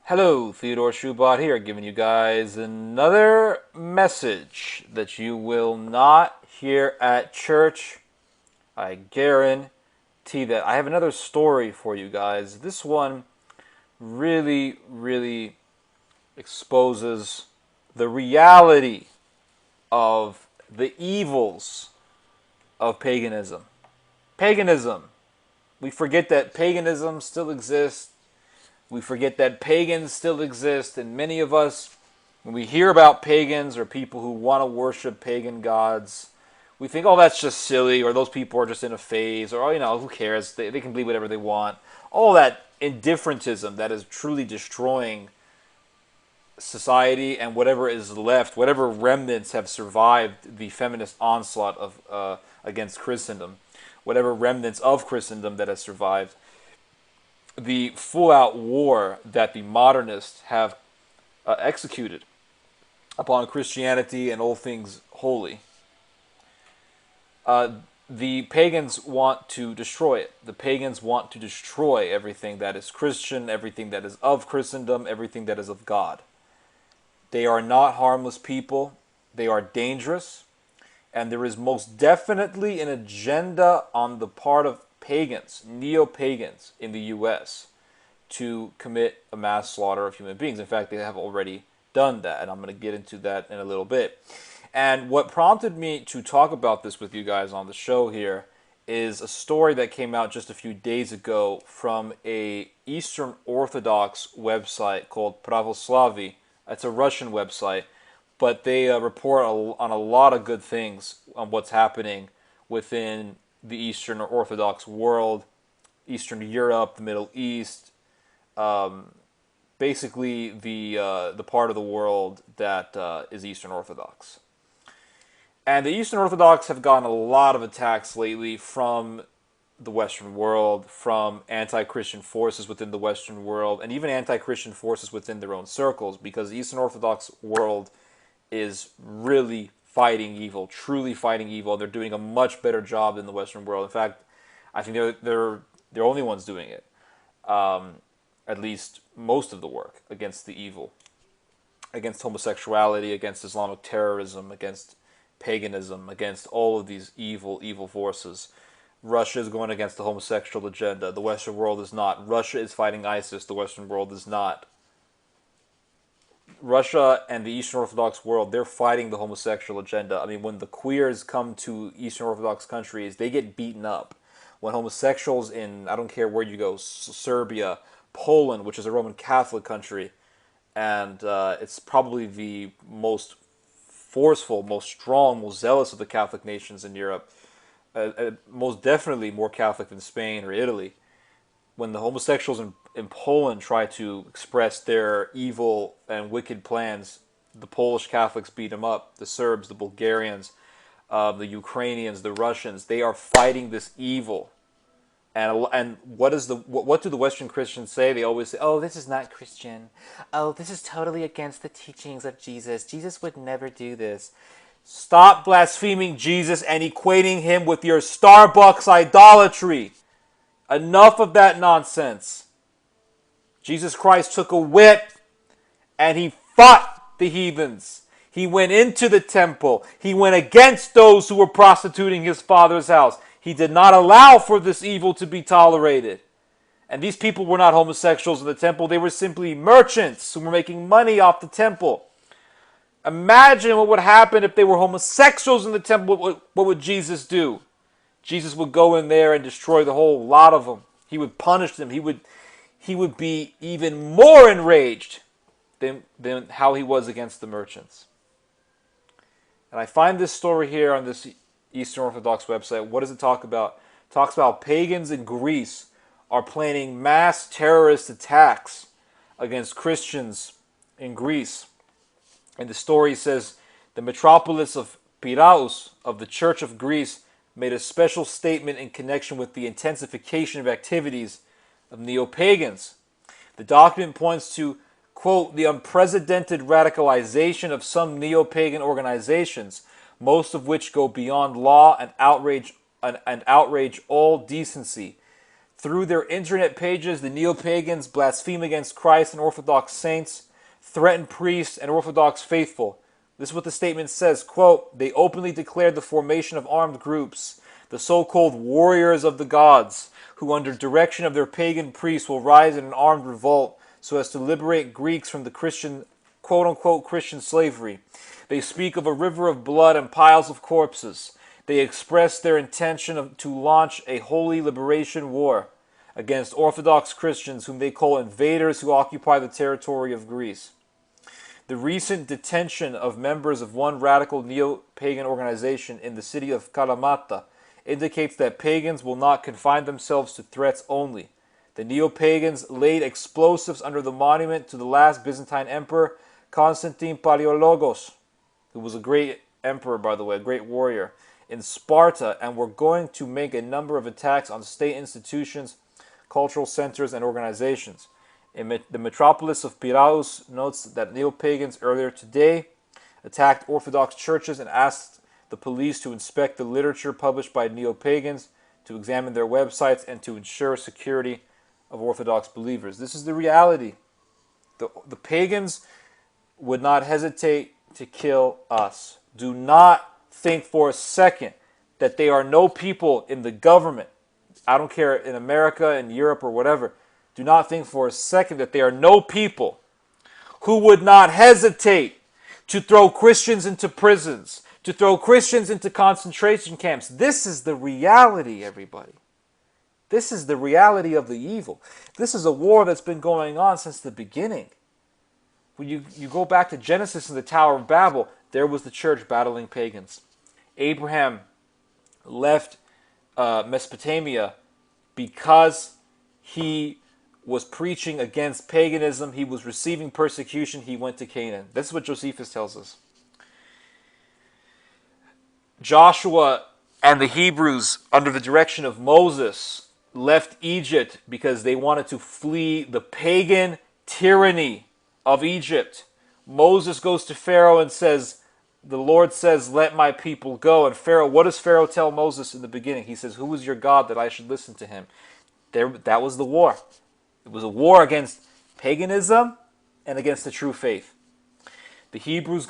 Hello, Theodore Schubot here, giving you guys another message that you will not hear at church. I guarantee that. I have another story for you guys. This one really exposes the reality of the evils of paganism. Paganism. We forget that paganism still exists. We forget that pagans still exist, and many of us, when we hear about pagans or people who want to worship pagan gods, we think, oh, that's just silly, or those people are just in a phase, or, oh, who cares? They can believe whatever they want. All that indifferentism that is truly destroying society and whatever is left, whatever remnants have survived the feminist onslaught of against Christendom, whatever remnants of Christendom that has survived, the full-out war that the modernists have executed upon Christianity and all things holy. The pagans want to destroy it. The pagans want to destroy everything that is Christian, everything that is of Christendom, everything that is of God. They are not harmless people. They are dangerous. And there is most definitely an agenda on the part of pagans, neo-pagans in the U.S. to commit a mass slaughter of human beings. In fact, they have already done that, and I'm going to get into that in a little bit. And what prompted me to talk about this with you guys on the show here is a story that came out just a few days ago from a Eastern Orthodox website called Pravoslavy. It's a Russian website, but they report on a lot of good things on what's happening within the Eastern Orthodox world, Eastern Europe, the Middle East, basically the part of the world that is Eastern Orthodox. And the Eastern Orthodox have gotten a lot of attacks lately from the Western world, from anti-Christian forces within the Western world, and even anti-Christian forces within their own circles, because the Eastern Orthodox world is really fighting evil, truly fighting evil. They're doing a much better job than the Western world. In fact, I think they're the only ones doing it. At least most of the work against the evil, against homosexuality, against Islamic terrorism, against paganism, against all of these evil forces. Russia is going against the homosexual agenda. The Western world is not. Russia is fighting ISIS. The Western world is not. Russia and the Eastern Orthodox world, they're fighting the homosexual agenda. I mean, when the queers come to Eastern Orthodox countries, they get beaten up. When homosexuals in, I don't care where you go, Serbia, Poland, which is a Roman Catholic country, and it's probably the most forceful, most strong, most zealous of the Catholic nations in Europe, most definitely more Catholic than Spain or Italy. When the homosexuals in Poland try to express their evil and wicked plans, the Polish Catholics beat them up. The Serbs, the Bulgarians, the Ukrainians, the Russians, they are fighting this evil. And what do the Western Christians say? They always say, "Oh, this is not Christian. Oh, this is totally against the teachings of Jesus. Jesus would never do this." Stop blaspheming Jesus and equating him with your Starbucks idolatry. Enough of that nonsense. Jesus Christ took a whip and he fought the heathens. He went into the temple. He went against those who were prostituting his Father's house. He did not allow for this evil to be tolerated. And these people were not homosexuals in the temple. They were simply merchants who were making money off the temple. Imagine what would happen if they were homosexuals in the temple. What would Jesus do? Jesus would go in there and destroy the whole lot of them. He would punish them. He would be even more enraged than how he was against the merchants. And I find this story here on this Eastern Orthodox website. What does it talk about? It talks about pagans in Greece are planning mass terrorist attacks against Christians in Greece. And the story says the metropolis of Piraeus of the Church of Greece made a special statement in connection with the intensification of activities of neo-pagans. The document points to, quote, the unprecedented radicalization of some neo-pagan organizations, most of which go beyond law and outrage all decency. Through their internet pages, the neo-pagans blaspheme against Christ and Orthodox saints, threaten priests and Orthodox faithful. This is what the statement says, quote, they openly declared the formation of armed groups, the so-called warriors of the gods, who under direction of their pagan priests will rise in an armed revolt so as to liberate Greeks from the Christian, quote-unquote, Christian slavery. They speak of a river of blood and piles of corpses. They express their intention to launch a holy liberation war against Orthodox Christians whom they call invaders who occupy the territory of Greece. The recent detention of members of one radical neo-pagan organization in the city of Kalamata indicates that pagans will not confine themselves to threats only. The neo-pagans laid explosives under the monument to the last Byzantine emperor, Constantine Palaiologos, who was a great emperor, by the way, a great warrior, in Sparta, and were going to make a number of attacks on state institutions, cultural centers, and organizations. The metropolis of Piraeus notes that neo-pagans earlier today attacked Orthodox churches and asked the police to inspect the literature published by neo-pagans, to examine their websites, and to ensure security of Orthodox believers. This is the reality. The pagans would not hesitate to kill us. Do not think for a second that they are no people in the government. I don't care, in America, in Europe, or whatever. Do not think for a second that there are no people who would not hesitate to throw Christians into prisons, to throw Christians into concentration camps. This is the reality, everybody. This is the reality of the evil. This is a war that's been going on since the beginning. When you go back to Genesis and the Tower of Babel, there was the church battling pagans. Abraham left Mesopotamia because he was preaching against paganism. He was receiving persecution. He went to Canaan. This is what Josephus tells us. Joshua and the Hebrews, under the direction of Moses, left Egypt because they wanted to flee the pagan tyranny of Egypt. Moses goes to Pharaoh and says, the Lord says, let my people go. And Pharaoh, what does Pharaoh tell Moses in the beginning? He says, who is your God that I should listen to him? That was the war. It was a war against paganism and against the true faith. The Hebrews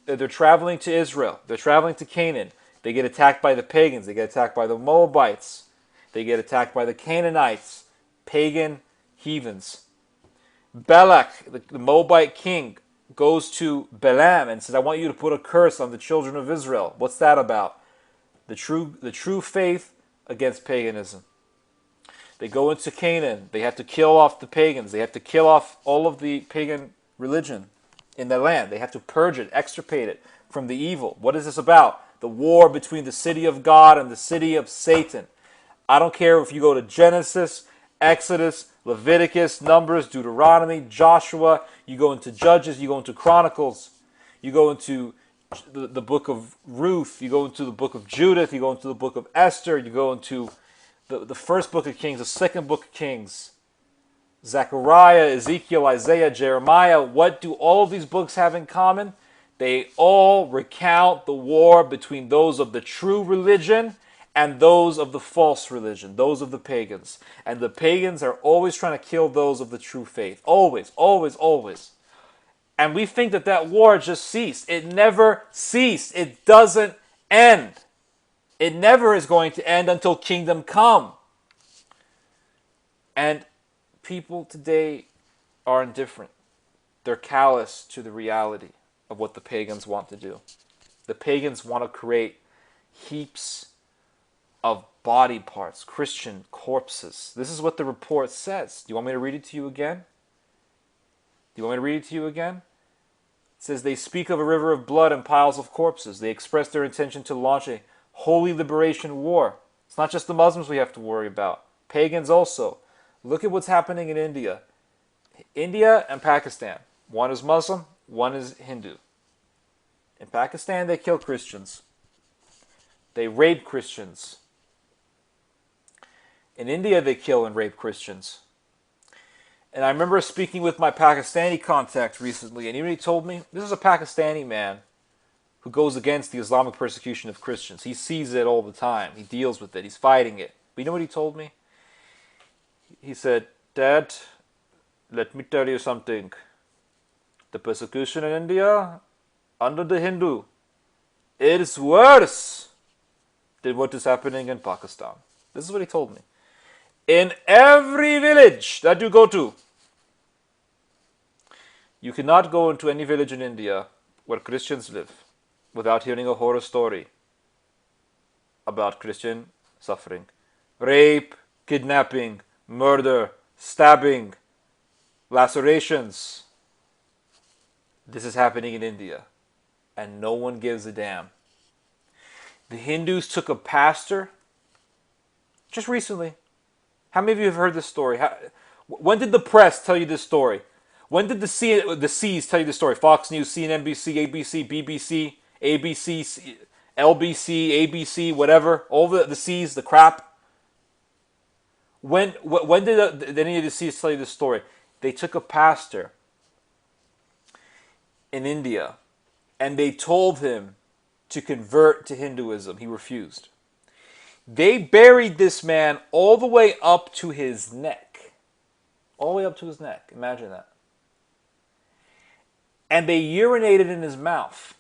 they're traveling to Israel. They're traveling to Canaan. They get attacked by the pagans. They get attacked by the Moabites. They get attacked by the Canaanites, pagan heathens. Balak, the Moabite king, goes to Balaam and says, I want you to put a curse on the children of Israel. What's that about? The true faith against paganism. They go into Canaan. They have to kill off the pagans. They have to kill off all of the pagan religion in the land. They have to purge it, extirpate it from the evil. What is this about? The war between the city of God and the city of Satan. I don't care if you go to Genesis, Exodus, Leviticus, Numbers, Deuteronomy, Joshua, you go into Judges, you go into Chronicles, you go into the book of Ruth, you go into the book of Judith, you go into the book of Esther, you go into the first book of Kings, the second book of Kings, Zechariah, Ezekiel, Isaiah, Jeremiah. What do all of these books have in common? They all recount the war between those of the true religion and those of the false religion, those of the pagans. And the pagans are always trying to kill those of the true faith. Always, always, always. And we think that war just ceased. It never ceased. It doesn't end. It never is going to end until kingdom come. And people today are indifferent. They're callous to the reality of what the pagans want to do. The pagans want to create heaps of body parts, Christian corpses. This is what the report says. Do you want me to read it to you again? Do you want me to read it to you again? It says, they speak of a river of blood and piles of corpses. They express their intention to launch a holy liberation war. It's not just the Muslims we have to worry about. Pagans also. Look at what's happening in India. India and Pakistan. One is Muslim, one is Hindu. In Pakistan, they kill Christians. They rape Christians. In India, they kill and rape Christians. And I remember speaking with my Pakistani contact recently, and he told me, this is a Pakistani man who goes against the Islamic persecution of Christians. He sees it all the time. He deals with it. He's fighting it. But you know what he told me? He said, Dad, let me tell you something. The persecution in India under the Hindu is worse than what is happening in Pakistan. This is what he told me. In every village that you go to, you cannot go into any village in India where Christians live without hearing a horror story about Christian suffering. Rape, kidnapping, murder, stabbing, lacerations. This is happening in India, and no one gives a damn. The Hindus took a pastor just recently. How many of you have heard this story? When did the press tell you this story? When did the C's tell you this story? Fox News, CNN, NBC, ABC, BBC, ABC, LBC, ABC, whatever. All the C's, the crap. When did any of the C's tell you this story? They took a pastor in India and they told him to convert to Hinduism. He refused. They buried this man all the way up to his neck. All the way up to his neck. Imagine that. And they urinated in his mouth.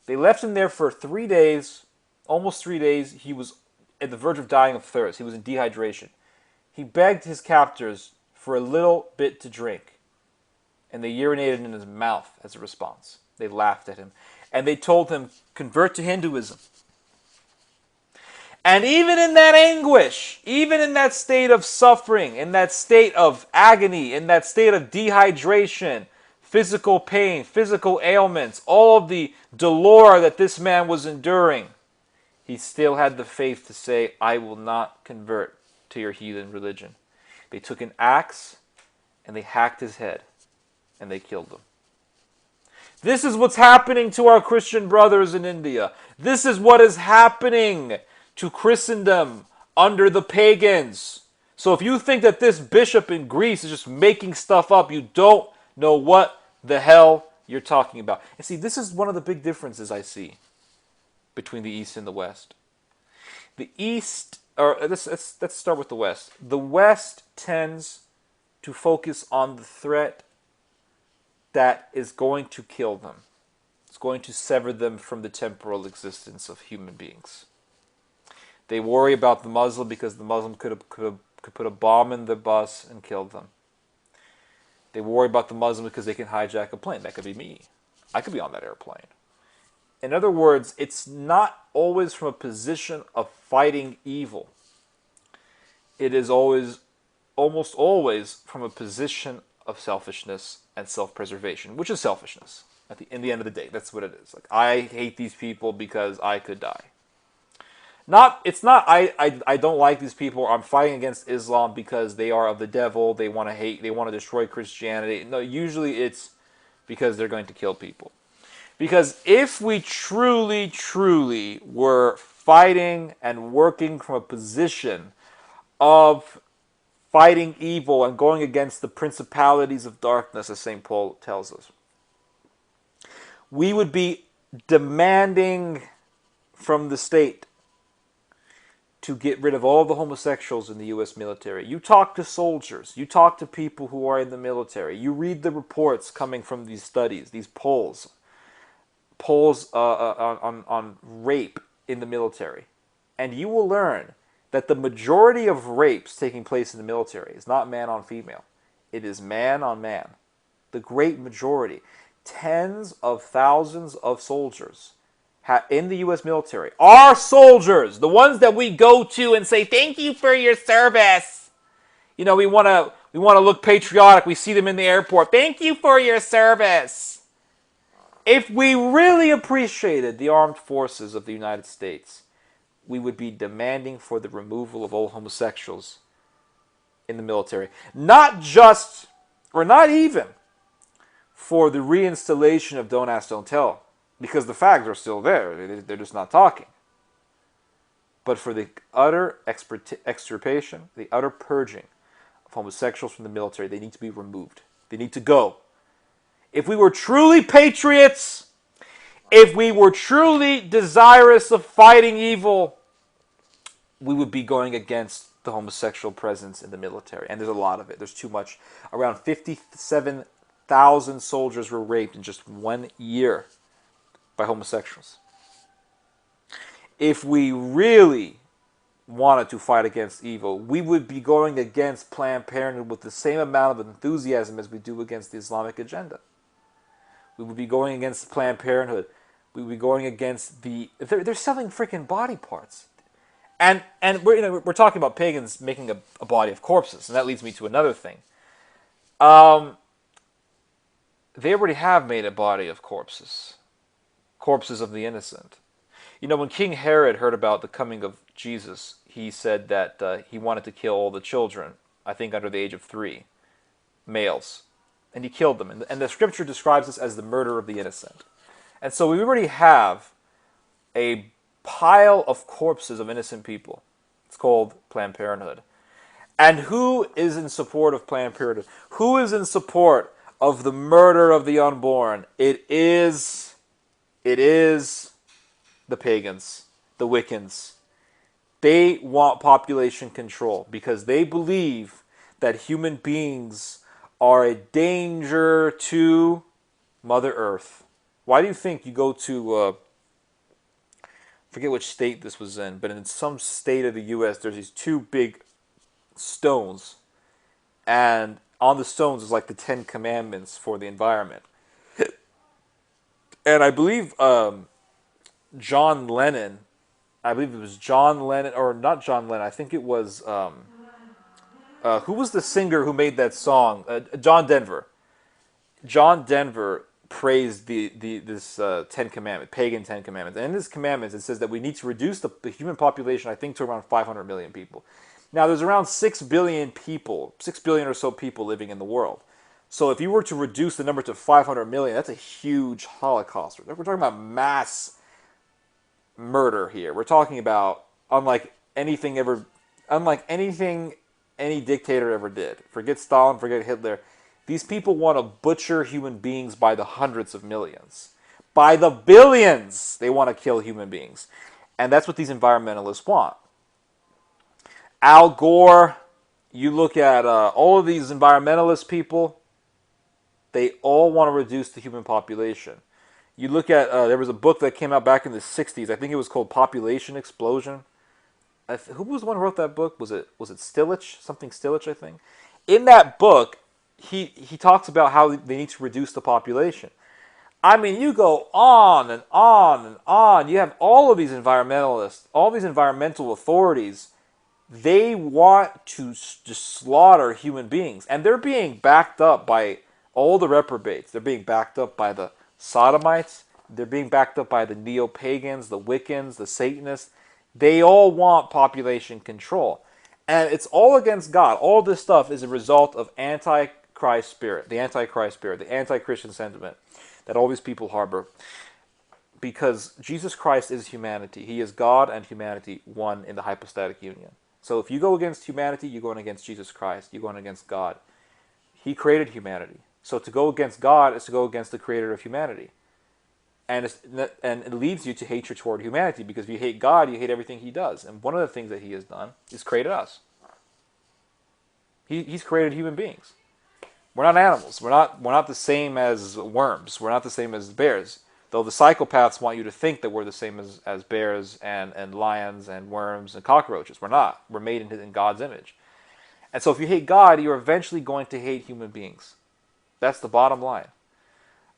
They left him there for 3 days, almost 3 days. He was at the verge of dying of thirst. He was in dehydration. He begged his captors for a little bit to drink. And they urinated in his mouth as a response. They laughed at him. And they told him, convert to Hinduism. And even in that anguish, even in that state of suffering, in that state of agony, in that state of dehydration, physical pain, physical ailments, all of the dolor that this man was enduring, he still had the faith to say, I will not convert to your heathen religion. They took an axe and they hacked his head and they killed him. This is what's happening to our Christian brothers in India. This is what is happening to Christendom under the pagans. So if you think that this bishop in Greece is just making stuff up, you don't know what the hell you're talking about. And see, this is one of the big differences I see between the East and the West. The East, or let's start with the West. The West tends to focus on the threat that is going to kill them. It's going to sever them from the temporal existence of human beings. They worry about the Muslim because the Muslim could put a bomb in the bus and kill them. They worry about the Muslim because they can hijack a plane. That could be me. I could be on that airplane. In other words, it's not always from a position of fighting evil. It is almost always from a position of selfishness and self-preservation, which is selfishness. In the end of the day, that's what it is. Like, I hate these people because I could die. I don't like these people. I'm fighting against Islam because they are of the devil. They want to destroy Christianity. No, usually it's because they're going to kill people. Because if we truly, truly were fighting and working from a position of fighting evil and going against the principalities of darkness, as St. Paul tells us, we would be demanding from the state to get rid of all the homosexuals in the U.S. military. You talk to soldiers. You talk to people who are in the military. You read the reports coming from these studies, these polls on rape in the military. And you will learn that the majority of rapes taking place in the military is not man on female. It is man on man. The great majority. Tens of thousands of soldiers in the U.S. military are soldiers, the ones that we go to and say, thank you for your service. You know, we want to look patriotic. We see them in the airport. Thank you for your service. If we really appreciated the armed forces of the United States, we would be demanding for the removal of all homosexuals in the military. Not just, or not even, for the reinstallation of Don't Ask, Don't Tell, because the fags are still there. They're just not talking. But for the utter extirpation, the utter purging of homosexuals from the military, they need to be removed. They need to go. If we were truly patriots, if we were truly desirous of fighting evil, we would be going against the homosexual presence in the military, and there's a lot of it. There's too much. Around 57,000 soldiers were raped in just 1 year by homosexuals. If we really wanted to fight against evil, we would be going against Planned Parenthood with the same amount of enthusiasm as we do against the Islamic agenda. We would be going against Planned Parenthood. We would be going against the... They're selling freaking body parts. And we're talking about pagans making a body of corpses, and that leads me to another thing. They already have made a body of corpses. Corpses of the innocent. When King Herod heard about the coming of Jesus, he said that he wanted to kill all the children, I think under the age of 3, males. And he killed them. And the scripture describes this as the murder of the innocent. And so we already have a pile of corpses of innocent people. It's called Planned Parenthood. And who is in support of Planned Parenthood? Who is in support of the murder of the unborn? It is the pagans, the Wiccans. They want population control because they believe that human beings are a danger to Mother Earth. Why do you think you go to, forget which state this was in, but in some state of the U.S., there's these 2 big stones, and on the stones is like the 10 Commandments for the environment. And I believe John Lennon, or not John Lennon, I think it was, who was the singer who made that song? John Denver. John Denver praised this 10 Commandment, pagan 10 Commandments. And in this commandments, it says that we need to reduce the human population, I think, to around 500 million people. Now, there's around 6 billion people, 6 billion or so people living in the world. So if you were to reduce the number to 500 million, that's a huge Holocaust. We're talking about mass murder here. We're talking about unlike anything any dictator ever did. Forget Stalin, forget Hitler. These people want to butcher human beings by the hundreds of millions. By the billions, they want to kill human beings. And that's what these environmentalists want. Al Gore, you look at all of these environmentalist people, they all want to reduce the human population. You look at, there was a book that came out back in the 60s. I think it was called Population Explosion. Who was the one who wrote that book? Was it Stillage? Something Stillage, I think. In that book, he talks about how they need to reduce the population. I mean, you go on and on and on. You have all of these environmentalists, all these environmental authorities. They want to just slaughter human beings. And they're being backed up by all the reprobates. They're being backed up by the Sodomites. They're being backed up by the neo-pagans, the Wiccans, the Satanists. They all want population control. And it's all against God. All this stuff is a result of Antichrist spirit, the anti-Christian sentiment that all these people harbor. Because Jesus Christ is humanity. He is God and humanity, one in the hypostatic union. So if you go against humanity, you're going against Jesus Christ. You're going against God. He created humanity. So to go against God is to go against the creator of humanity. And it leads you to hatred toward humanity, because if you hate God, you hate everything He does. And one of the things that He has done is created us. He's created human beings. We're not animals. We're not the same as worms. We're not the same as bears. Though the psychopaths want you to think that we're the same as bears and lions and worms and cockroaches. We're not. We're made in God's image. And so if you hate God, you're eventually going to hate human beings. That's the bottom line.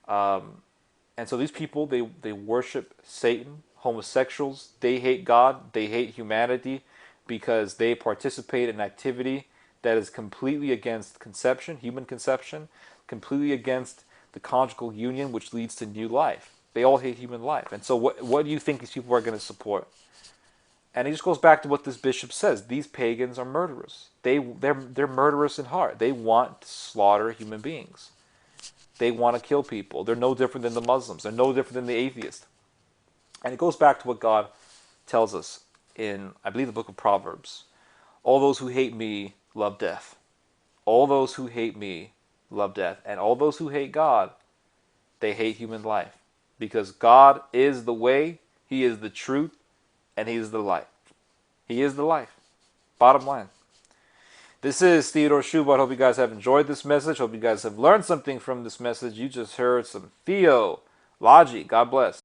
And so these people, they worship Satan. Homosexuals, they hate God. They hate humanity because they participate in activity that is completely against conception, human conception, completely against the conjugal union, which leads to new life. They all hate human life. And so what do you think these people are going to support? And it just goes back to what this bishop says. These pagans are murderers. They're murderous in heart. They want to slaughter human beings. They want to kill people. They're no different than the Muslims. They're no different than the atheists. And it goes back to what God tells us in, I believe, the book of Proverbs. All those who hate me love death. All those who hate me love death. And all those who hate God, they hate human life. Because God is the way, He is the truth, and He is the life. He is the life. Bottom line. This is Theodore Schubert. Hope you guys have enjoyed this message. Hope you guys have learned something from this message. You just heard some theology. God bless.